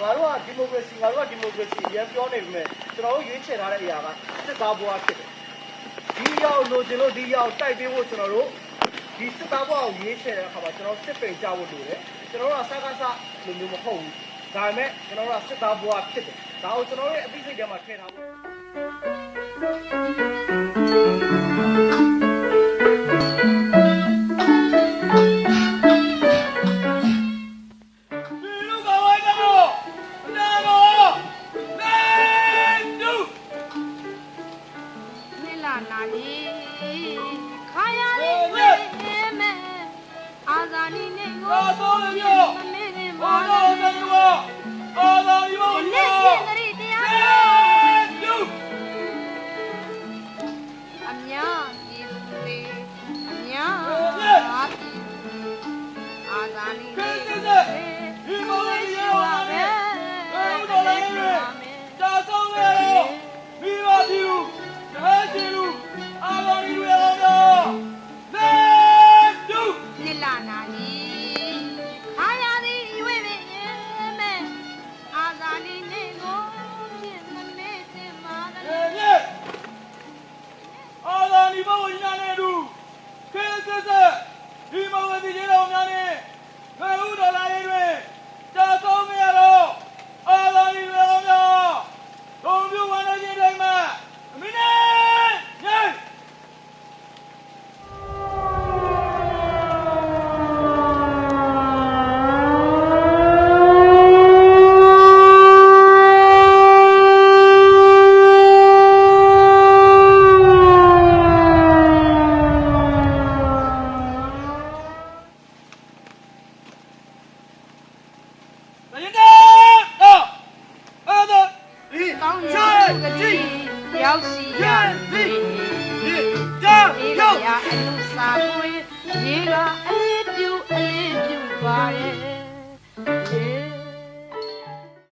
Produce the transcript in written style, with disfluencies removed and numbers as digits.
ငါတို့ကဒီမိုကရေစီရန်ပြောနေပြီမဲ့ကျွန်တော်တို့ရွေးချယ်ထားတဲ့အရာကစစ်သားဘွားဖြစ်တယ်ဒီရောက်လိုချင်လို့ဒီရောက်တိုက်ပေးဖို့ကျွန်တော်တို့ဒီစစ်သားဘွားကိုရွေးချယ်တဲ့အခါမှာကျွန်တော်စစ်ပင်ကြဖို့လိုတယ်ကျွန်တော်တို့ကစကားစလိုမျိုးမဟုတ်ဘူးဒါပေမဲ့ကျွန်တော်တို့ကစစ်သားဘွားဖြစ်တယ်ဒါကိုကျွန်တော်တို့ရဲ့အသိစိတ်ထဲမှာထည့်ထားဖို့ရောက်စီရပြီရေကအလူစာပွေးရေကအလေးပြူပါတယ်